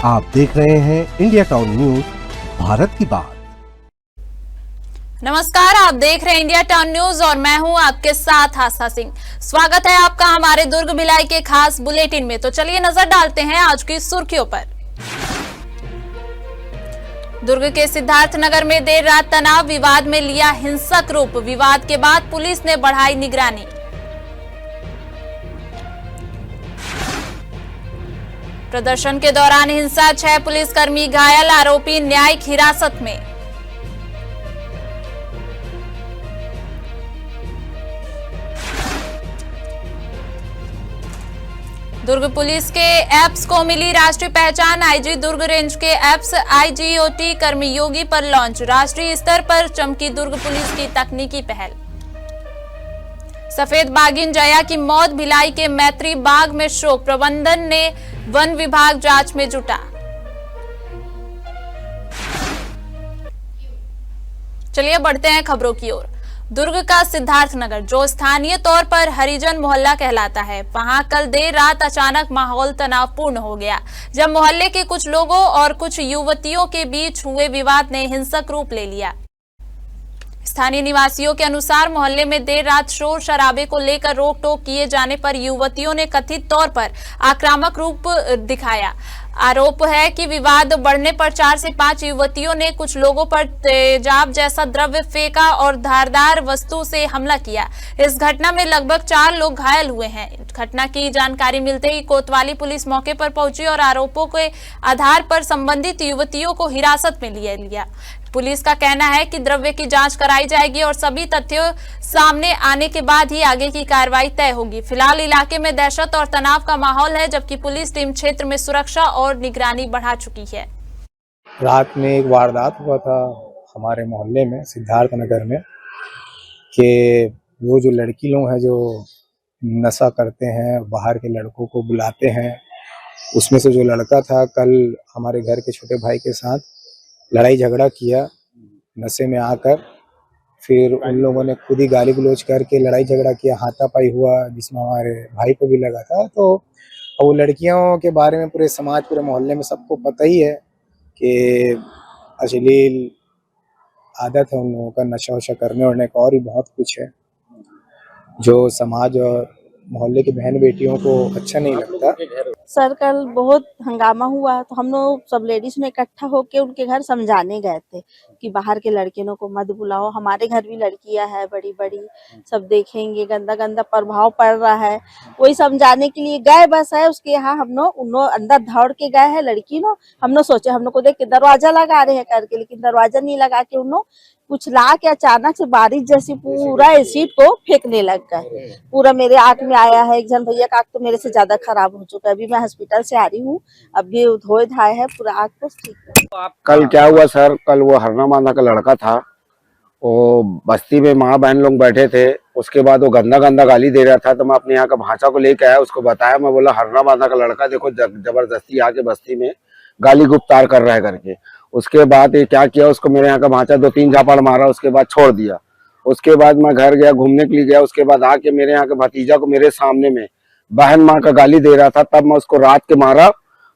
आप देख रहे हैं इंडिया टाउन न्यूज, भारत की बात। नमस्कार, आप देख रहे हैं इंडिया टाउन न्यूज और मैं हूं आपके साथ आस्था सिंह। स्वागत है आपका हमारे दुर्ग भिलाई के खास बुलेटिन में। तो चलिए नजर डालते हैं आज की सुर्खियों पर। दुर्ग के सिद्धार्थनगर में देर रात तनाव विवाद में लिया हिंसक रूप। विवाद के बाद पुलिस ने बढ़ाई निगरानी। प्रदर्शन के दौरान हिंसा, 6 पुलिसकर्मी घायल, आरोपी न्यायिक हिरासत में। दुर्ग पुलिस के एप्स को मिली राष्ट्रीय पहचान। आईजी दुर्ग रेंज के एप्स आईजीओटी कर्मयोगी पर लॉन्च। राष्ट्रीय स्तर पर चमकी दुर्ग पुलिस की तकनीकी पहल। सफेद बाघिन जया की मौत, भिलाई के मैत्री बाग में शोक। प्रबंधन ने वन विभाग जांच में जुटा। चलिए बढ़ते हैं खबरों की ओर। दुर्ग का सिद्धार्थनगर, जो स्थानीय तौर पर हरिजन मोहल्ला कहलाता है, वहां कल देर रात अचानक माहौल तनावपूर्ण हो गया, जब मोहल्ले के कुछ लोगों और कुछ युवतियों के बीच हुए विवाद ने हिंसक रूप ले लिया। स्थानीय निवासियों के अनुसार मोहल्ले में देर रात शोर शराबे को लेकर रोक टोक किए जाने पर युवतियों ने कथित तौर पर आक्रामक रूप दिखाया। आरोप है कि विवाद बढ़ने पर 4 से 5 युवतियों ने कुछ लोगों पर तेजाब जैसा द्रव्य फेंका और धारदार वस्तु से हमला किया। इस घटना में लगभग 4 लोग घायल हुए हैं। घटना की जानकारी मिलते ही कोतवाली पुलिस मौके पर पहुंची और आरोपों के आधार पर संबंधित युवतियों को हिरासत में लिया। पुलिस का कहना है कि द्रव्य की जांच कराई जाएगी और सभी तथ्यों सामने आने के बाद ही आगे की कार्रवाई तय होगी। फिलहाल इलाके में दहशत और तनाव का माहौल है, जबकि पुलिस टीम क्षेत्र में सुरक्षा और निगरानी बढ़ा चुकी है। रात में एक वारदात हुआ था हमारे मोहल्ले में सिद्धार्थनगर में कि वो जो लड़की लोग हैं जो नशा करते हैं, बाहर के लड़कों को बुलाते हैं, उसमें से जो लड़का था कल हमारे घर के छोटे भाई के साथ लड़ाई झगड़ा किया नशे में आकर। फिर उन लोगों ने खुद ही गाली गलौज करके लड़ाई झगड़ा किया, हाथापाई हुआ, जिसमें हमारे भाई को भी लगा था। तो वो लड़कियों के बारे में पूरे समाज, पूरे मोहल्ले में सबको पता ही है कि अश्लील आदत है उन लोगों का, नशा वशा करने ओढ़ने का, और भी बहुत कुछ है जो समाज और मोहल्ले की बहन बेटियों को अच्छा नहीं लगता। सर कल बहुत हंगामा हुआ तो हम लोग सब लेडीज ने इकट्ठा होकर उनके घर समझाने गए थे कि बाहर के लड़कियों को मत बुलाओ, हमारे घर भी लड़कियां हैं बड़ी बड़ी, सब देखेंगे, गंदा गंदा प्रभाव पड़ रहा है, वही समझाने के लिए गए। बस है उसके यहाँ हम लोग उन लोग अंदर दौड़ के गए हैं लड़की लोग। हम लोग सोचे हम लोग को देख के दरवाजा लगा रहे हैं करके, लेकिन दरवाजा नहीं लगा के उन लोग कुछ ला के अचानक से बारिश जैसी पूरा एसिड को फेंकने लग गए। पूरा मेरे आंख में आया है, एक जन भैया का आंख तो मेरे से ज्यादा खराब हो चुका है। अभी मैं हॉस्पिटल से आ रही हूँ, अभी धोए धाए है, पूरा आंख तो ठीक है। कल क्या हुआ सर, कल वो हरना बांधा का लड़का था, वो बस्ती में माँ बहन लोग बैठे थे। उसके बाद वो गंदा गंदा गाली दे रहा था, तो मैं अपने यहाँ का भांचा को लेके आया, उसको बताया, मैं बोला हरना बांधा का लड़का देखो जबरदस्ती आके बस्ती में गाली गुप्तार कर रहा है करके। उसके बाद ये क्या किया, उसको मेरे यहाँ का भांचा 2-3 झापड़ मारा, उसके बाद छोड़ दिया। उसके बाद मैं घर गया, घूमने के लिए गया, उसके बाद आके मेरे यहाँ के भतीजा को मेरे सामने में बहन माँ का गाली दे रहा था, तब मैं उसको रात के मारा।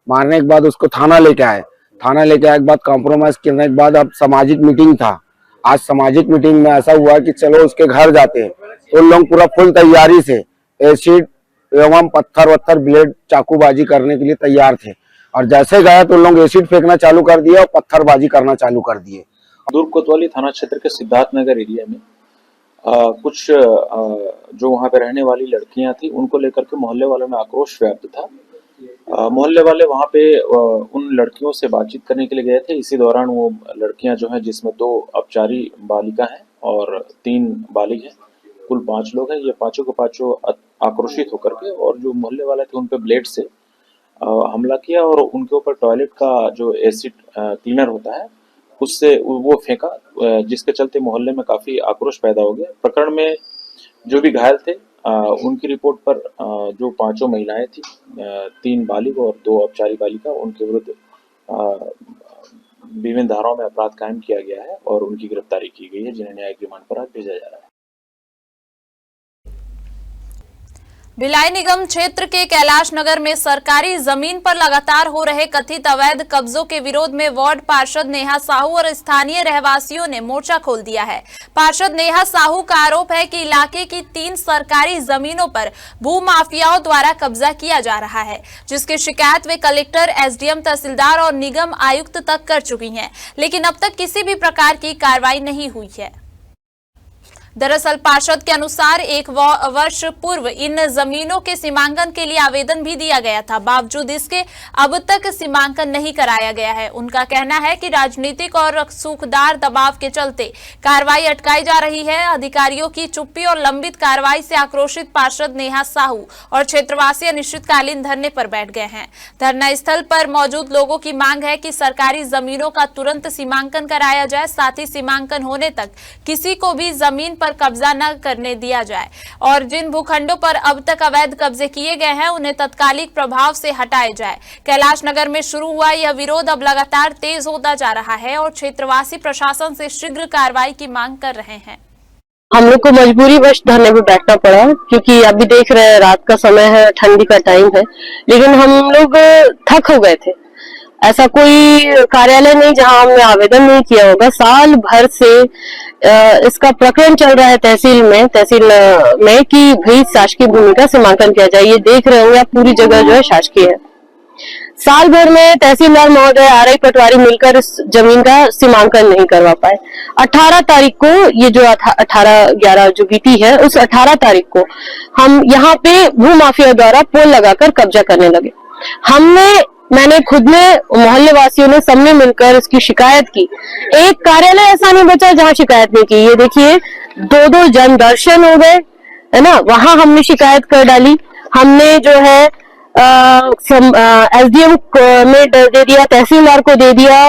मारने के बाद उसको थाना लेके आए। थाना लेके आए के बाद कॉम्प्रोमाइज करने के बाद अब सामाजिक मीटिंग था। आज सामाजिक मीटिंग में ऐसा हुआ कि चलो उसके घर जाते हैं, तो उन लोग पूरा फुल तैयारी से एसिड एवं पत्थर वत्थर ब्लेड चाकूबाजी करने के लिए तैयार थे। और जैसे गया तो लोग एसिड फेंकना चालू कर दिया और पत्थरबाजी करना चालू कर दिए। दुर्ग कोतवाली थाना क्षेत्र के सिद्धार्थनगर एरिया में कुछ जो वहां पे रहने वाली लड़कियां थी, उनको लेकर के मोहल्ले वालों में आक्रोश व्याप्त था। मोहल्ले वाले वहां पे उन लड़कियों से बातचीत करने के लिए गए थे। इसी दौरान वो लड़कियां जो हैं, जिसमें 2 अपचारी बालिका हैं और 3 बालिग हैं, कुल 5 लोग हैं, ये पांचों के पांचों आक्रोशित होकर के और जो मोहल्ले वाले थे उन पे ब्लेड से हमला किया और उनके ऊपर टॉयलेट का जो एसिड क्लीनर होता है उससे वो फेंका, जिसके चलते मोहल्ले में काफी आक्रोश पैदा हो गया। प्रकरण में जो भी घायल थे उनकी रिपोर्ट पर जो 5 महिलाएं थी, 3 बालिग और 2 अपचारी बालिका, उनके विरुद्ध विभिन्न धाराओं में अपराध कायम किया गया है और उनकी गिरफ्तारी की गई है, जिन्हें न्यायिक रिमांड पर आज भेजा जा रहा है। भिलाई निगम क्षेत्र के कैलाश नगर में सरकारी जमीन पर लगातार हो रहे कथित अवैध कब्जों के विरोध में वार्ड पार्षद नेहा साहू और स्थानीय रहवासियों ने मोर्चा खोल दिया है। पार्षद नेहा साहू का आरोप है कि इलाके की 3 सरकारी जमीनों पर भूमाफियाओं द्वारा कब्जा किया जा रहा है, जिसकी शिकायत वे कलेक्टर, एसडीएम, तहसीलदार और निगम आयुक्त तक कर चुकी हैं, लेकिन अब तक किसी भी प्रकार की कार्रवाई नहीं हुई है। दरअसल पार्षद के अनुसार 1 वर्ष पूर्व इन जमीनों के सीमांकन के लिए आवेदन भी दिया गया था, बावजूद इसके अब तक सीमांकन नहीं कराया गया है। उनका कहना है कि राजनीतिक और सूखदार दबाव के चलते कार्रवाई अटकाई जा रही है। अधिकारियों की चुप्पी और लंबित कार्रवाई से आक्रोशित पार्षद नेहा साहू और क्षेत्रवासी अनिश्चितकालीन धरने पर बैठ गए हैं। धरना स्थल पर मौजूद लोगों की मांग है कि सरकारी जमीनों का तुरंत सीमांकन कराया जाए, साथ ही सीमांकन होने तक किसी को भी जमीन पर कब्जा न करने दिया जाए और जिन भूखंडों पर अब तक अवैध कब्जे किए गए हैं उन्हें तत्कालिक प्रभाव से हटाया जाए। कैलाश नगर में शुरू हुआ यह विरोध अब लगातार तेज होता जा रहा है और क्षेत्रवासी प्रशासन से शीघ्र कार्रवाई की मांग कर रहे हैं। हम लोग को मजबूरीवश धरने पे बैठना पड़ा, क्योंकि अभी देख रहे हैं रात का समय है, ठंडी का टाइम है, लेकिन हम लोग थक हो गए थे। ऐसा कोई कार्यालय नहीं जहां हमने आवेदन नहीं किया होगा। साल भर से इसका प्रकरण चल रहा है तहसील में कि भाई शासकीय भूमि का सीमांकन किया जाए। ये देख रहे होंगे आप, पूरी जगह जो है शासकीय है। साल भर में तहसीलदार महोदय, आरआई पटवारी मिलकर इस जमीन का सीमांकन नहीं करवा पाए। 18 तारीख को, ये जो 18/11 जो बीती है, उस 18 तारीख को हम यहाँ पे भूमाफिया द्वारा पोल लगाकर कब्जा करने लगे। मैंने खुद ने, मोहल्ले वासियों ने, सबने मिलकर इसकी शिकायत की। एक कार्यालय ऐसा नहीं बचा जहां शिकायत नहीं की। ये देखिए 2 जन दर्शन हो गए, है ना, वहां हमने शिकायत कर डाली। हमने जो है एसडीएम में दे दिया, तहसीलदार को दे दिया,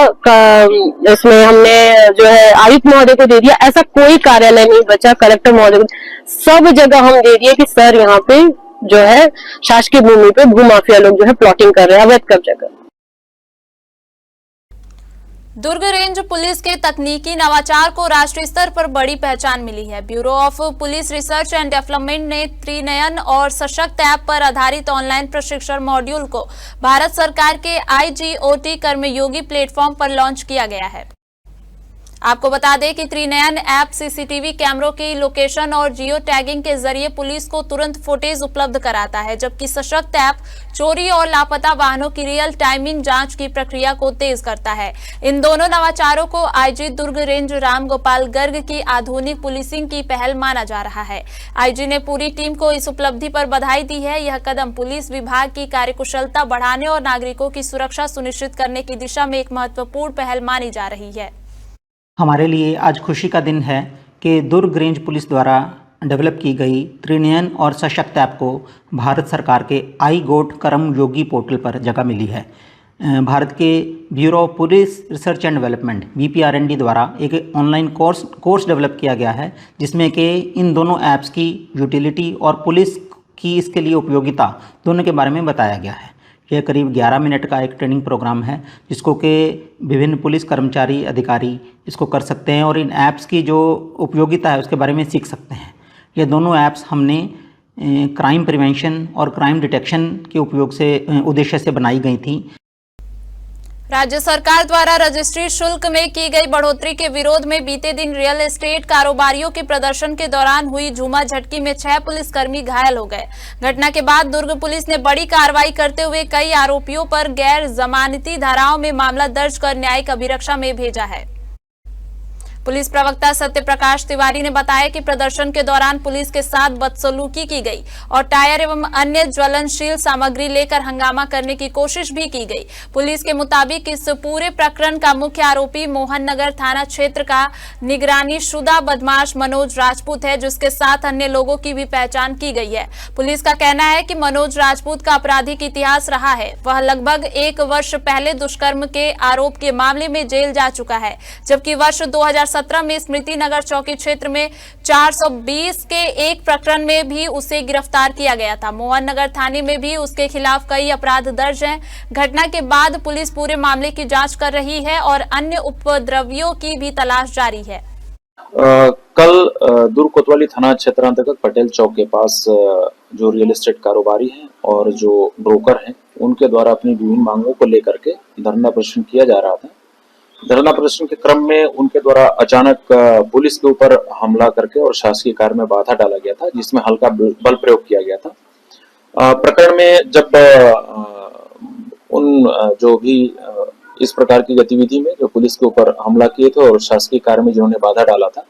इसमें हमने जो है आयुक्त महोदय को दे दिया। ऐसा कोई कार्यालय नहीं बचा, कलेक्टर महोदय को, सब जगह हम दे दिए कि सर यहाँ पे जो है शासकीय भूमि पे भूमाफिया लोग जो है प्लॉटिंग कर रहे हैं, अवैध कब्जा कर रहे हैं। दुर्ग रेंज पुलिस के तकनीकी नवाचार को राष्ट्रीय स्तर पर बड़ी पहचान मिली है। Bureau of police research and development ने त्रिनयन और सशक्त ऐप पर आधारित ऑनलाइन प्रशिक्षण मॉड्यूल को भारत सरकार के IGOT कर्मयोगी प्लेटफॉर्म पर लॉन्च किया गया है। आपको बता दें कि त्रिनयन ऐप सीसीटीवी कैमरों की लोकेशन और जियो टैगिंग के जरिए पुलिस को तुरंत फुटेज उपलब्ध कराता है, जबकि सशक्त ऐप चोरी और लापता वाहनों की रियल टाइमिंग जांच की प्रक्रिया को तेज करता है। इन दोनों नवाचारों को IG दुर्ग रेंज राम गोपाल गर्ग की आधुनिक पुलिसिंग की पहल माना जा रहा है। IG ने पूरी टीम को इस उपलब्धि पर बधाई दी है। यह कदम पुलिस विभाग की कार्यकुशलता बढ़ाने और नागरिकों की सुरक्षा सुनिश्चित करने की दिशा में एक महत्वपूर्ण पहल मानी जा रही है। हमारे लिए आज खुशी का दिन है कि दुर्ग रेंज पुलिस द्वारा डेवलप की गई त्रिनयन और सशक्त ऐप को भारत सरकार के IGOT कर्मयोगी पोर्टल पर जगह मिली है। भारत के bureau of police research and development BPRND द्वारा एक ऑनलाइन कोर्स डेवलप किया गया है, जिसमें कि इन दोनों ऐप्स की यूटिलिटी और पुलिस की इसके लिए उपयोगिता दोनों के बारे में बताया गया है। यह करीब 11 मिनट का एक ट्रेनिंग प्रोग्राम है, जिसको कि विभिन्न पुलिस कर्मचारी, अधिकारी इसको कर सकते हैं और इन ऐप्स की जो उपयोगिता है उसके बारे में सीख सकते हैं। ये दोनों ऐप्स हमने क्राइम प्रिवेंशन और क्राइम डिटेक्शन के उद्देश्य से बनाई गई थी। राज्य सरकार द्वारा रजिस्ट्री शुल्क में की गई बढ़ोतरी के विरोध में बीते दिन रियल एस्टेट कारोबारियों के प्रदर्शन के दौरान हुई झूमा झटकी में 6 पुलिसकर्मी घायल हो गए। घटना के बाद दुर्ग पुलिस ने बड़ी कार्रवाई करते हुए कई आरोपियों पर गैर जमानती धाराओं में मामला दर्ज कर न्यायिक अभिरक्षा में भेजा है। पुलिस प्रवक्ता सत्य प्रकाश तिवारी ने बताया कि प्रदर्शन के दौरान पुलिस के साथ बदसलूकी की गई और टायर एवं अन्य ज्वलनशील सामग्री लेकर हंगामा करने की कोशिश भी की गई। पुलिस के मुताबिक इस पूरे प्रकरण का मुख्य आरोपी मोहन नगर थाना क्षेत्र का निगरानी शुदा बदमाश मनोज राजपूत है, जिसके साथ अन्य लोगों की भी पहचान की गई है। पुलिस का कहना है कि मनोज राजपूत का आपराधिक इतिहास रहा है। वह लगभग 1 वर्ष पहले दुष्कर्म के आरोप के मामले में जेल जा चुका है, जबकि वर्ष 2017 में स्मृति नगर चौकी क्षेत्र में 420 के एक प्रकरण में भी उसे गिरफ्तार किया गया था। मोहन नगर थाने में भी उसके खिलाफ कई अपराध दर्ज हैं। घटना के बाद पुलिस पूरे मामले की जांच कर रही है और अन्य उपद्रवियों की भी तलाश जारी है। कल दुर्ग कोतवाली थाना क्षेत्र अंतर्गत पटेल चौक के पास जो रियल एस्टेट कारोबारी हैं और जो ब्रोकर हैं उनके द्वारा अपनी विभिन्न मांगों को लेकर के धरना प्रदर्शन किया जा रहा था। धरना प्रदर्शन के क्रम में उनके द्वारा अचानक पुलिस के ऊपर हमला करके और शासकीय कार्य में बाधा डाला गया था, जिसमें हल्का बल प्रयोग किया गया था। प्रकरण में जब उन जो भी इस प्रकार की गतिविधि में जो पुलिस के ऊपर हमला किए थे और शासकीय कार्य में जिन्होंने बाधा डाला था,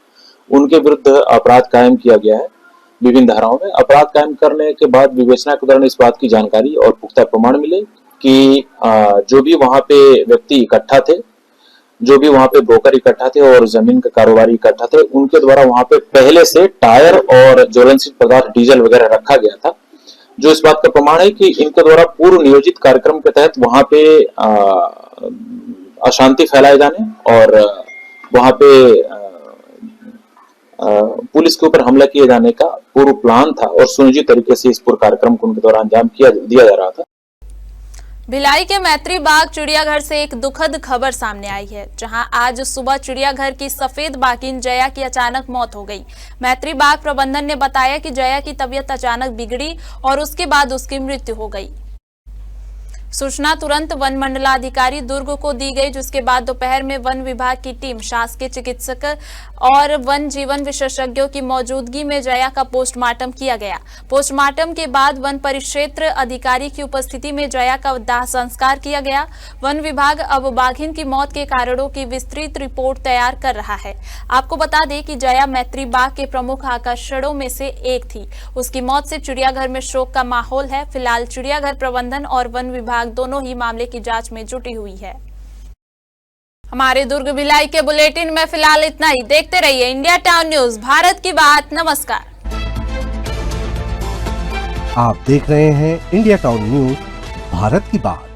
उनके विरुद्ध अपराध कायम किया गया है। विभिन्न धाराओं में अपराध कायम करने के बाद विवेचना के दौरान इस बात की जानकारी और पुख्ता प्रमाण मिले कि जो भी वहां पे व्यक्ति इकट्ठा थे, जो भी वहां पे ब्रोकर इकट्ठा थे और जमीन के कारोबारी इकट्ठा थे, उनके द्वारा वहां पे पहले से टायर और ज्वलनशील पदार्थ डीजल वगैरह रखा गया था, जो इस बात का प्रमाण है कि इनके द्वारा पूर्व नियोजित कार्यक्रम के तहत वहां पे अशांति फैलाए जाने और वहां पे पुलिस के ऊपर हमला किए जाने का पूर्व प्लान था और सुनियोजित तरीके से इस पूरे कार्यक्रम को उनके द्वारा अंजाम दिया जा रहा था। भिलाई के मैत्री बाग चिड़ियाघर से एक दुखद खबर सामने आई है, जहां आज सुबह चिड़ियाघर की सफेद बाघिन जया की अचानक मौत हो गई। मैत्री बाग प्रबंधन ने बताया कि जया की तबीयत अचानक बिगड़ी और उसके बाद उसकी मृत्यु हो गई। सूचना तुरंत वन मंडलाधिकारी दुर्ग को दी गई, जिसके बाद दोपहर में वन विभाग की टीम, शासकीय चिकित्सक और वन जीवन विशेषज्ञों की मौजूदगी में जया का पोस्टमार्टम किया गया। पोस्टमार्टम के बाद वन परिक्षेत्र अधिकारी की उपस्थिति में जया का दाह संस्कार किया गया। वन विभाग अब बाघिन की मौत के कारणों की विस्तृत रिपोर्ट तैयार कर रहा है। आपको बता दें कि जया मैत्री बाग के प्रमुख आकर्षणों में से एक थी। उसकी मौत से चिड़ियाघर में शोक का माहौल है। फिलहाल चिड़ियाघर प्रबंधन और वन विभाग दोनों ही मामले की जांच में जुटी हुई है। हमारे दुर्ग भिलाई के बुलेटिन में फिलहाल इतना ही। देखते रहिए इंडिया टाउन न्यूज, भारत की बात। नमस्कार। आप देख रहे हैं इंडिया टाउन न्यूज, भारत की बात।